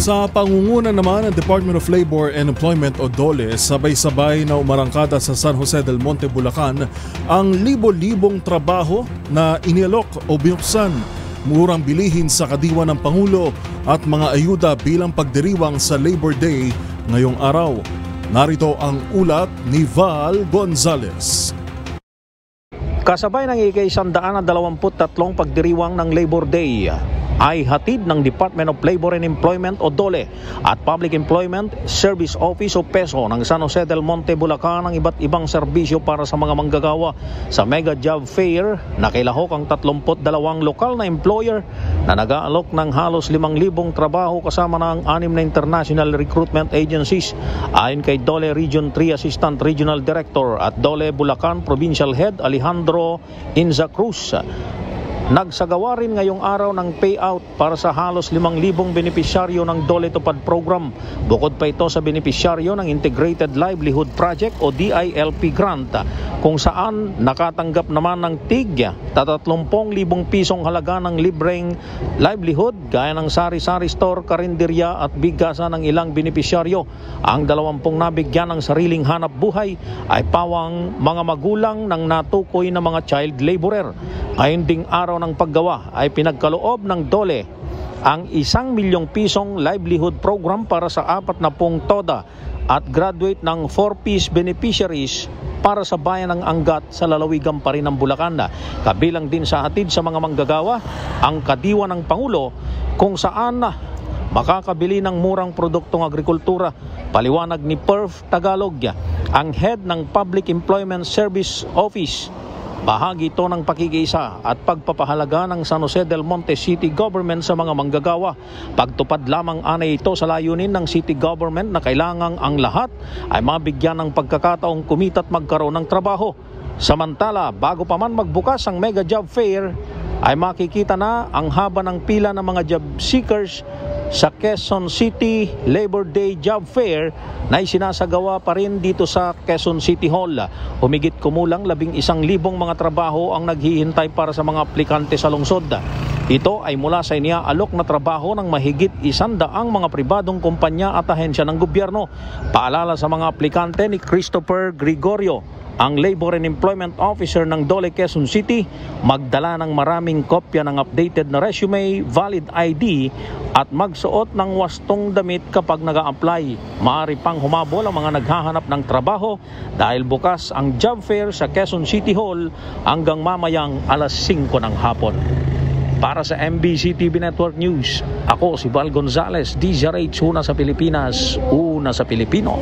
Sa pangunguna naman ng Department of Labor and Employment o DOLE, sabay-sabay na umarangkada sa San Jose del Monte, Bulacan ang libo-libong trabaho na inialok o binuksan, murang bilihin sa kadiwa ng Pangulo at mga ayuda bilang pagdiriwang sa Labor Day ngayong araw. Narito ang ulat ni Val Gonzales. Kasabay ng ika-123 pagdiriwang ng Labor Day ay hatid ng Department of Labor and Employment o DOLE at Public Employment Service Office o PESO ng San Jose del Monte, Bulacan ang iba't ibang serbisyo para sa mga manggagawa sa Mega Job Fair na kilahok ang 32 lokal na employer na nag-aalok ng halos 5,000 trabaho kasama ng 6 na international recruitment agencies. Ayon kay DOLE Region 3 Assistant Regional Director at DOLE Bulacan Provincial Head Alejandro Inza Cruz, nagsagawa rin ngayong araw ng payout para sa halos 5,000 benepisyaryo ng DOLE Tupad Program. Bukod pa ito sa benepisyaryo ng Integrated Livelihood Project o DILP grant, kung saan nakatanggap naman ng tig 30,000 pisong halaga ng libreng livelihood gaya ng sari-sari store, karinderya at bigasan ng ilang benepisyaryo. Ang 20 nabigyan ng sariling hanap buhay ay pawang mga magulang ng natukoy na mga child laborer. Ngayon ding araw ng paggawa ay pinagkaloob ng DOLE ang 1 milyong pisong livelihood program para sa 40 TODA at graduate ng 4-piece beneficiaries para sa bayan ng Angat sa lalawigan pa rin ng Bulacan. Kabilang din sa hatid sa mga manggagawa ang kadiwa ng Pangulo kung saan makakabili ng murang produktong agrikultura. Paliwanag ni Perf Tagalog, ang head ng Public Employment Service Office. Bahagi ito ng pakikiisa at pagpapahalaga ng San Jose del Monte City Government sa mga manggagawa. Pagtupad lamang anay ito sa layunin ng City Government na kailangang ang lahat ay mabigyan ng pagkakataong kumita at magkaroon ng trabaho. Samantala, bago pa man magbukas ang Mega Job Fair, ay makikita na ang haba ng pila ng mga job seekers sa Quezon City Labor Day Job Fair na isinasagawa pa rin dito sa Quezon City Hall. Humigit kumulang 11,000 mga trabaho ang naghihintay para sa mga aplikante sa lungsod. Ito ay mula sa iniaalok na trabaho ng mahigit 100 mga pribadong kumpanya at ahensya ng gobyerno. Paalala sa mga aplikante ni Christopher Gregorio, ang Labor and Employment Officer ng DOLE Quezon City, magdala ng maraming kopya ng updated na resume, valid ID at magsuot ng wastong damit kapag nag-a-apply. Maaari pang humabol ang mga naghahanap ng trabaho dahil bukas ang job fair sa Quezon City Hall hanggang mamayang alas 5 ng hapon. Para sa MBC TV Network News, ako si Val Gonzales, DZRH, una sa Pilipinas, una sa Pilipino.